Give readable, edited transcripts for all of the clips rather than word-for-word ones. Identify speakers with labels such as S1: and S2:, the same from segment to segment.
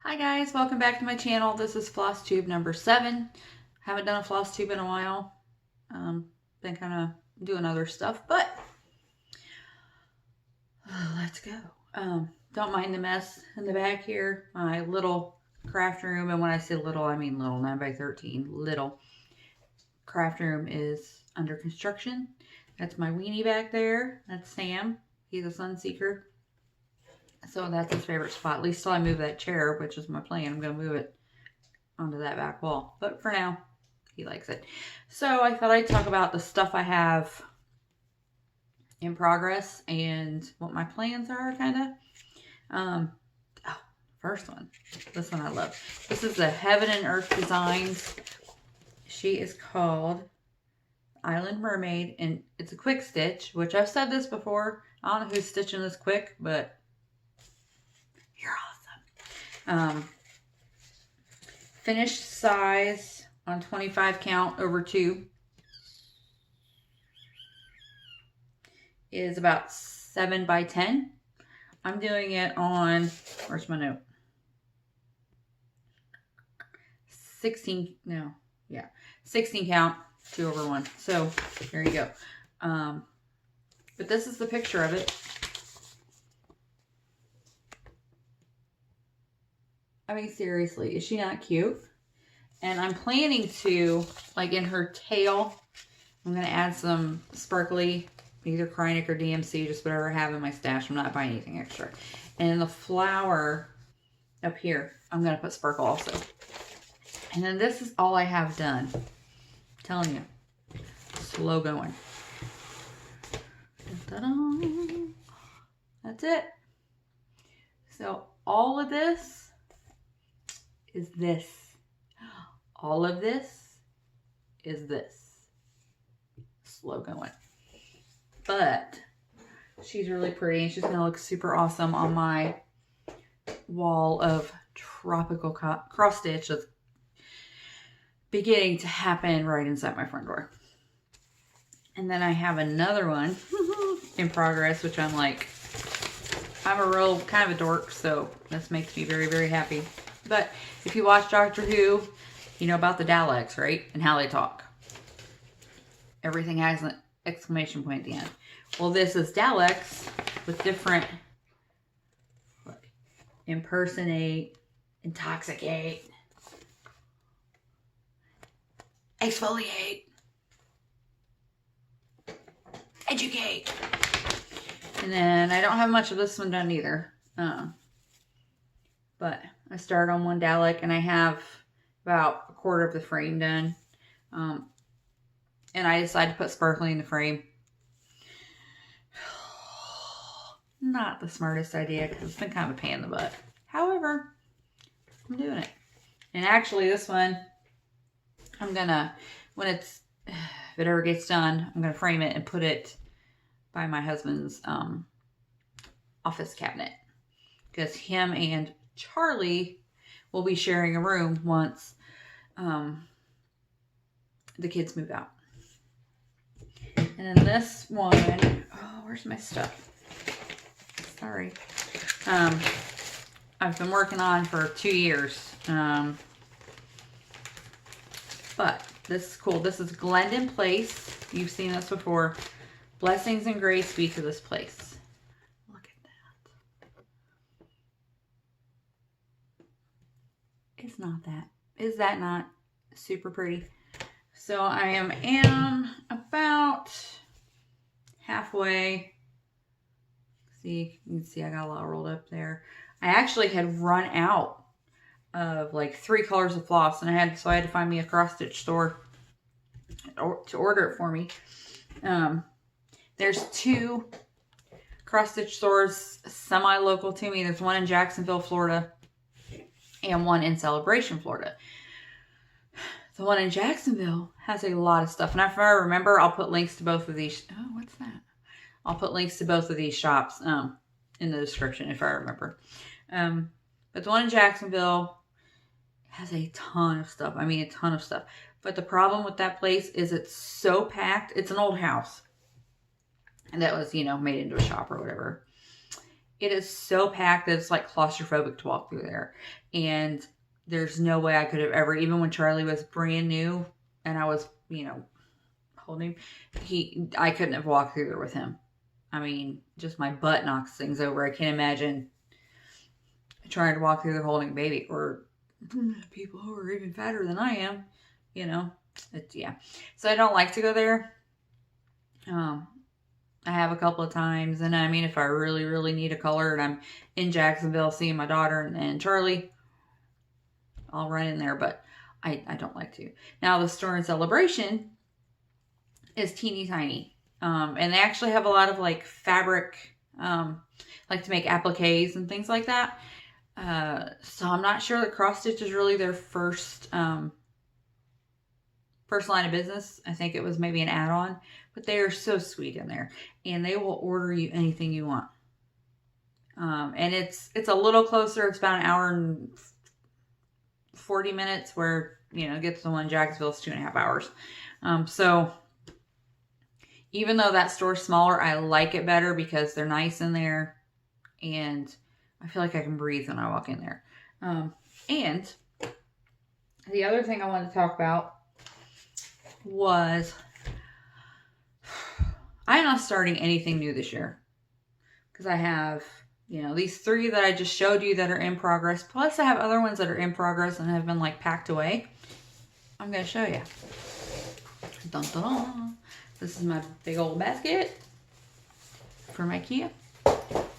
S1: Hi guys, welcome back to my channel. This is Floss Tube number 7. Haven't done a floss tube in a while. Been kind of doing other stuff, but let's go. Don't mind the mess in the back here. My little craft room, and when I say little, I mean little, 9 by 13. Little craft room is under construction. That's my weenie back there. That's Sam. He's a sun seeker. So that's his favorite spot. At least till I move that chair, which is my plan. I'm going to move it onto that back wall. But for now, he likes it. So I thought I'd talk about the stuff I have in progress and what my plans are, kind of. First one. This one I love. This is the Heaven and Earth Designs. She is called Island Mermaid, and it's a quick stitch, which I've said this before. I don't know who's stitching this quick, but you're awesome. Finished size on 25 count over 2 is about 7 by 10. I'm doing it on, where's my note? 16 count, 2 over 1. So there you go. But this is the picture of it. I mean, seriously, is she not cute? And I'm planning to, like in her tail, I'm going to add some sparkly, either Krynic or DMC, just whatever I have in my stash. I'm not buying anything extra. And in the flower up here, I'm going to put sparkle also. And then this is all I have done. I'm telling you, slow going. Ta-da! That's it. So all of this is this. All of this is this. Slow going. But she's really pretty, and she's going to look super awesome on my wall of tropical cross stitch that's beginning to happen right inside my front door. And then I have another one in progress, which I'm a real kind of a dork, so this makes me very, very happy. But if you watch Doctor Who, you know about the Daleks, right? And how they talk. Everything has an exclamation point at the end. Well, this is Daleks with different, look, impersonate, intoxicate, exfoliate, educate. And then I don't have much of this one done either. But I started on one Dalek, and I have about a quarter of the frame done. And I decided to put sparkling in the frame. Not the smartest idea, because it's been kind of a pain in the butt. However, I'm doing it. And actually, this one, I'm gonna, if it ever gets done, I'm gonna frame it and put it by my husband's office cabinet, because him and Charlie will be sharing a room once the kids move out. And then this one, oh, where's my stuff? Sorry. I've been working on for 2 years. But this is cool. This is Glendon Place. You've seen this before. Blessings and grace be to this place. Look at that. Is that not super pretty? So I am about halfway. See, you can see I got a lot rolled up there. I actually had run out of like 3 colors of floss, and I had to find me a cross stitch store to order it for me. There's 2 cross stitch stores semi-local to me. There's one in Jacksonville, Florida, and one in Celebration, Florida. The one in Jacksonville has a lot of stuff. And if I remember, I'll put links to both of these. Oh, what's that? I'll put links to both of these shops in the description if I remember. But the one in Jacksonville has a ton of stuff. I mean, a ton of stuff. But the problem with that place is it's so packed. It's an old house. And that was, made into a shop or whatever. It is so packed that it's like claustrophobic to walk through there. And there's no way I could have ever, even when Charlie was brand new and I was, holding him, I couldn't have walked through there with him. I mean, just my butt knocks things over. I can't imagine trying to walk through there holding a baby, or people who are even fatter than I am, yeah. So I don't like to go there. I have a couple of times, and I mean, if I really, really need a color and I'm in Jacksonville seeing my daughter and Charlie, I'll run in there, but I don't like to. Now, the store in Celebration is teeny tiny, and they actually have a lot of like fabric, like to make appliques and things like that. So I'm not sure that cross stitch is really their first line of business. I think it was maybe an add-on, but they are so sweet in there, and they will order you anything you want. And it's a little closer. It's about an hour and 40 minutes, where, get to the one in Jacksonville is 2.5 hours. So even though that store's smaller, I like it better because they're nice in there, and I feel like I can breathe when I walk in there. And the other thing I wanted to talk about was I'm not starting anything new this year, because I have, these 3 that I just showed you that are in progress. Plus I have other ones that are in progress and have been like packed away. I'm going to show you. Dun, dun, dun. This is my big old basket from IKEA,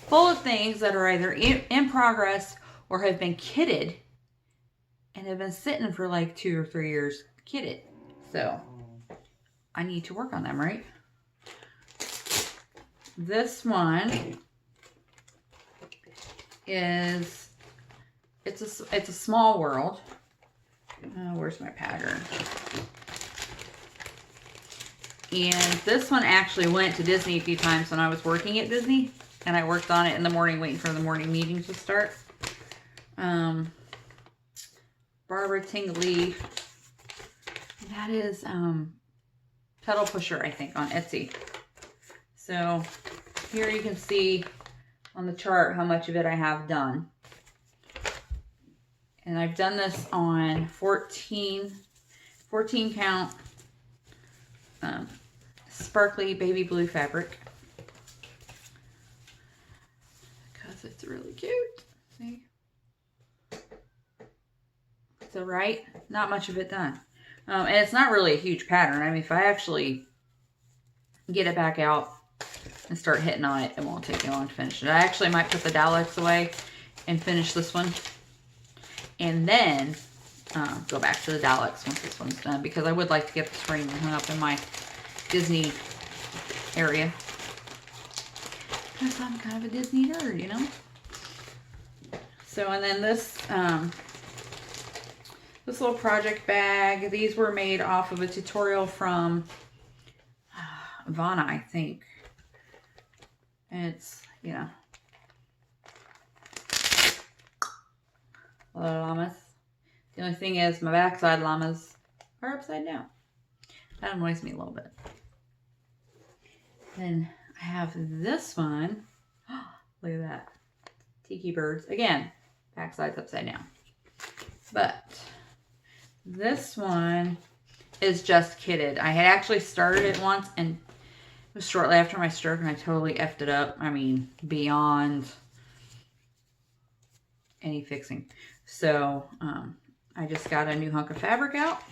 S1: full of things that are either in progress or have been kitted and have been sitting for like 2 or 3 years kitted. So I need to work on them, right? This one is, it's a small world. Where's my pattern? And this one actually went to Disney a few times when I was working at Disney, and I worked on it in the morning waiting for the morning meeting to start. Barbara Tingley. That is Pedal Pusher, I think, on Etsy. So here you can see on the chart how much of it I have done. And I've done this on 14 count sparkly baby blue fabric, because it's really cute. See? So right, not much of it done. And it's not really a huge pattern. I mean, if I actually get it back out and start hitting on it, it won't take me long to finish it. I actually might put the dowels away and finish this one, and then go back to the dowels once this one's done, because I would like to get the spring hung up in my Disney area, because I'm kind of a Disney nerd, So, and then this this little project bag, these were made off of a tutorial from Vana, I think. And it's, little llamas. The only thing is, my backside llamas are upside down. That annoys me a little bit. Then I have this one. Look at that. Tiki birds. Again, backside's upside down. But this one is just kitted. I had actually started it once, and it was shortly after my stroke, and I totally effed it up. I mean, beyond any fixing. So, I just got a new hunk of fabric out.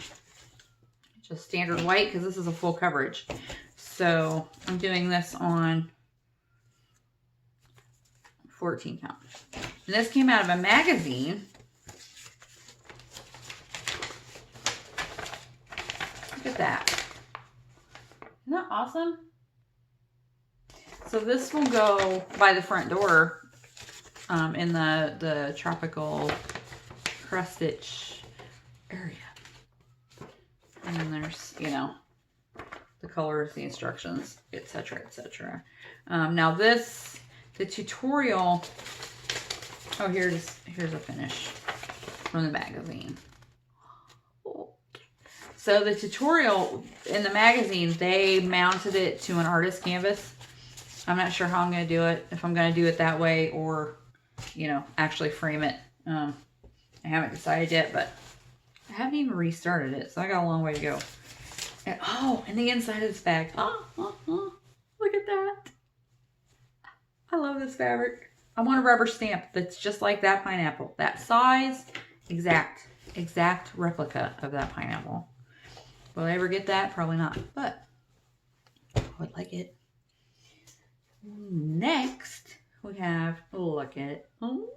S1: Just standard white, because this is a full coverage. So I'm doing this on 14 count. And this came out of a magazine. Look at that. Isn't that awesome? So this will go by the front door in the tropical cross stitch area. And then there's, the colors, the instructions, etc., etc. Now this, the tutorial, oh, here's a finish from the magazine. So the tutorial in the magazine, they mounted it to an artist canvas, I'm not sure how I'm going to do it. If I'm going to do it that way or, you know, actually frame it. I haven't decided yet, but I haven't even restarted it. So I got a long way to go. And, oh, and the inside of this bag. Oh, look at that. I love this fabric. I want a rubber stamp that's just like that pineapple. That size, exact replica of that pineapple. Will I ever get that? Probably not, but I would like it. Next, we have, look at it. Oh.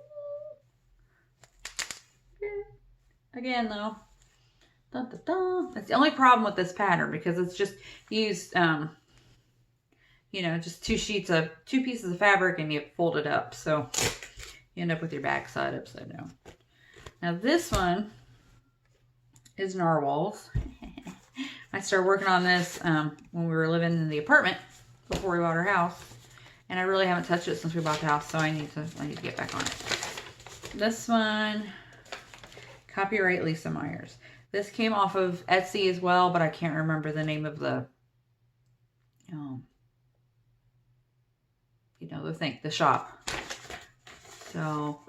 S1: Again, though, dun, dun, dun. That's the only problem with this pattern because it's just used, you know, just two pieces of fabric and you fold it up. So you end up with your back side upside down. Now this one is narwhals. I started working on this when we were living in the apartment before we bought our house. And I really haven't touched it since we bought the house, so I need to get back on it. This one, copyright Lisa Myers. This came off of Etsy as well, but I can't remember the name of the, you know, the shop. So,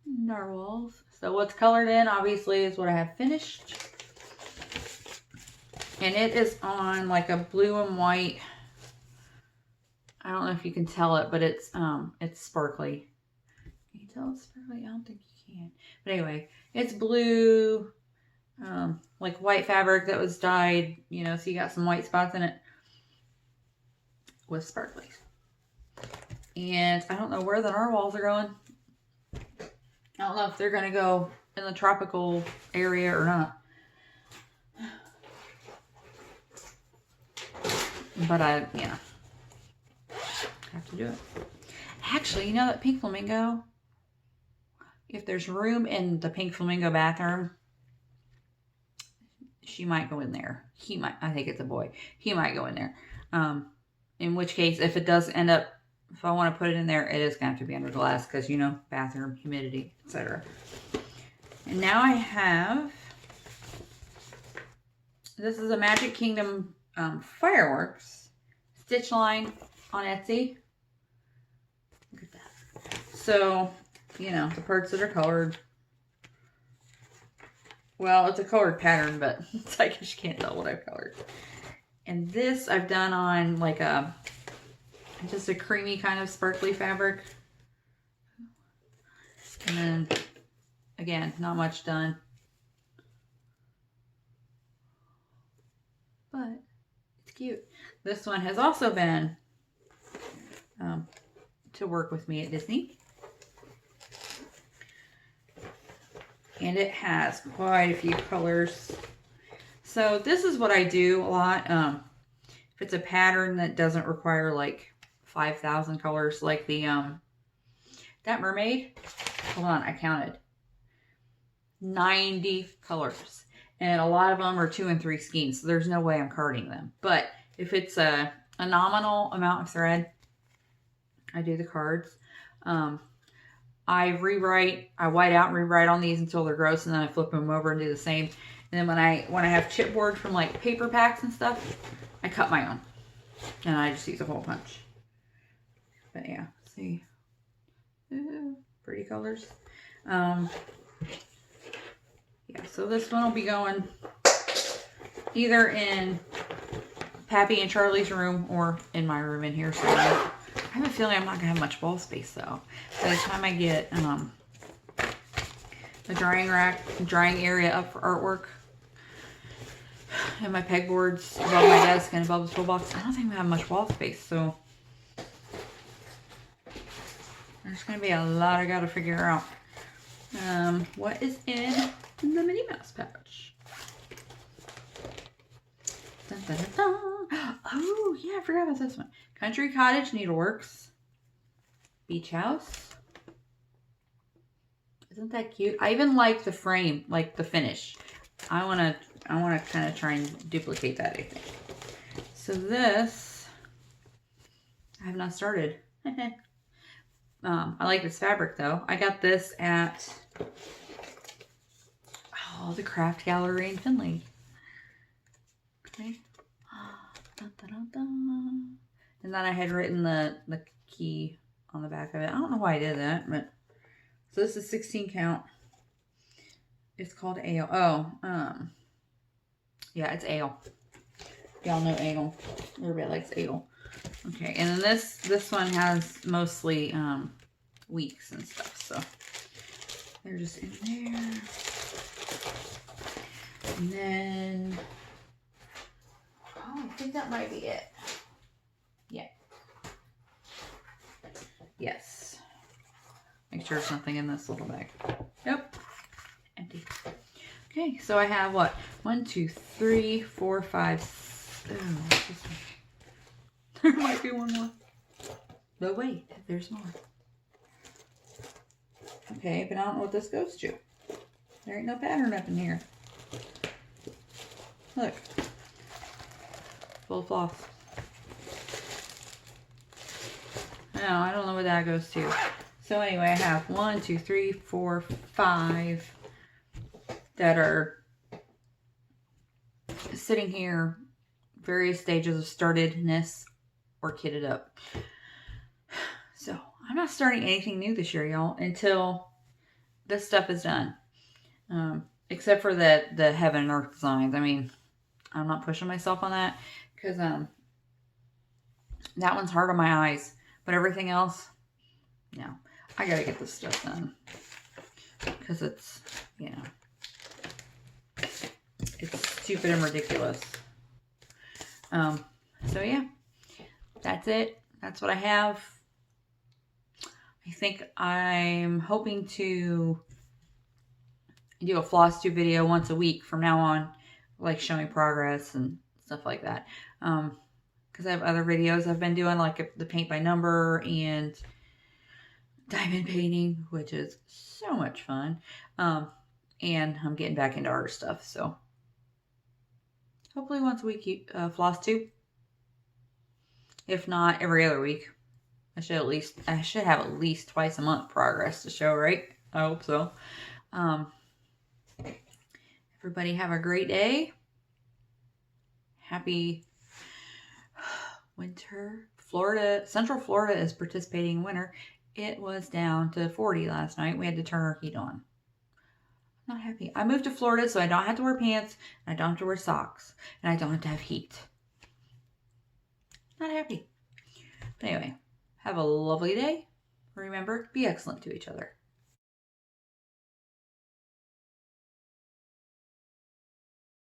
S1: narwhals. So what's colored in, obviously, is what I have finished. And it is on like a blue and white. I don't know if you can tell it, but it's sparkly. Can you tell it's sparkly? I don't think you can. But anyway, it's blue, like white fabric that was dyed, you know, so you got some white spots in it with sparklies. And I don't know where the narwhals are going. I don't know if they're going to go in the tropical area or not. But yeah, have to do it. Actually, you know that pink flamingo? If there's room in the pink flamingo bathroom, she might go in there. He might, I think it's a boy. He might go in there. In which case, if it does end up, if I want to put it in there, it is going to have to be under glass because, you know, bathroom, humidity, etc. And now I have, this is a Magic Kingdom fireworks stitch line on Etsy. Look at that. So, you know, the parts that are colored. Well, it's a colored pattern, but it's like you can't tell what I've colored. And this I've done on like just a creamy kind of sparkly fabric. And then, again, not much done. But it's cute. This one has also been to work with me at Disney. And it has quite a few colors. So this is what I do a lot. If it's a pattern that doesn't require like 5,000 colors, like the that mermaid. Hold on, I counted 90 colors, and a lot of them are 2 and 3 skeins. So there's no way I'm carding them. But if it's a nominal amount of thread, I do the cards. I white out and rewrite on these until they're gross, and then I flip them over and do the same. And then when I have chipboard from like paper packs and stuff, I cut my own. And I just use a hole punch. But yeah, see. Ooh, pretty colors. Yeah, so this one will be going either in Pappy and Charlie's room or in my room in here somewhere. I have a feeling I'm not going to have much wall space though. By the time I get the drying area up for artwork, and my pegboards above my desk and above the toolbox, I don't think I have much wall space, so there's going to be a lot I got to figure out. What is in the Minnie Mouse pouch? Dun, dun, dun, dun. Oh, yeah, I forgot about this one. Country Cottage Needleworks. Beach House. Isn't that cute? I even like the frame, like the finish. I want to kind of try and duplicate that, I think. So this, I have not started. I like this fabric though. I got this at the Craft Gallery in Finley. Okay. Dun, dun, dun, dun. And then I had written the key on the back of it. I don't know why I did that, but so this is 16 count. It's called ale. Oh, yeah, it's ale. Y'all know ale. Everybody likes ale. Okay, and then this one has mostly weeks and stuff, so they're just in there. And then, oh, I think that might be it. Yeah. Yes. Make sure there's nothing in this little bag. Nope. Empty. Okay, so I have what? 1, 2, 3, 4, 5. Oh, this one. There might be one more. But wait, there's more. Okay, but I don't know what this goes to. There ain't no pattern up in here. Look. Full of floss. No, I don't know what that goes to. So anyway, I have 1, 2, 3, 4, 5 that are sitting here, various stages of startedness or kitted up. So I'm not starting anything new this year, y'all, until this stuff is done. Except for the heaven and earth designs. I mean, I'm not pushing myself on that because that one's hard on my eyes. But everything else, no. I gotta get this stuff done because it's, you know, it's stupid and ridiculous. So yeah, that's it. That's what I have. I think I'm hoping to do a floss tube video once a week from now on, like showing progress and stuff like that. Because I have other videos I've been doing, like the paint by number and diamond painting, which is so much fun. And I'm getting back into art stuff, so hopefully once a week, floss tube. If not, every other week. I should have at least twice a month progress to show, right? I hope so. Everybody have a great day. Happy winter. Central Florida is participating in winter. It was down to 40 last night. We had to turn our heat on. I'm not happy. I moved to Florida so I don't have to wear pants, and I don't have to wear socks, and I don't have to have heat. Not happy. But anyway, have a lovely day. Remember, be excellent to each other.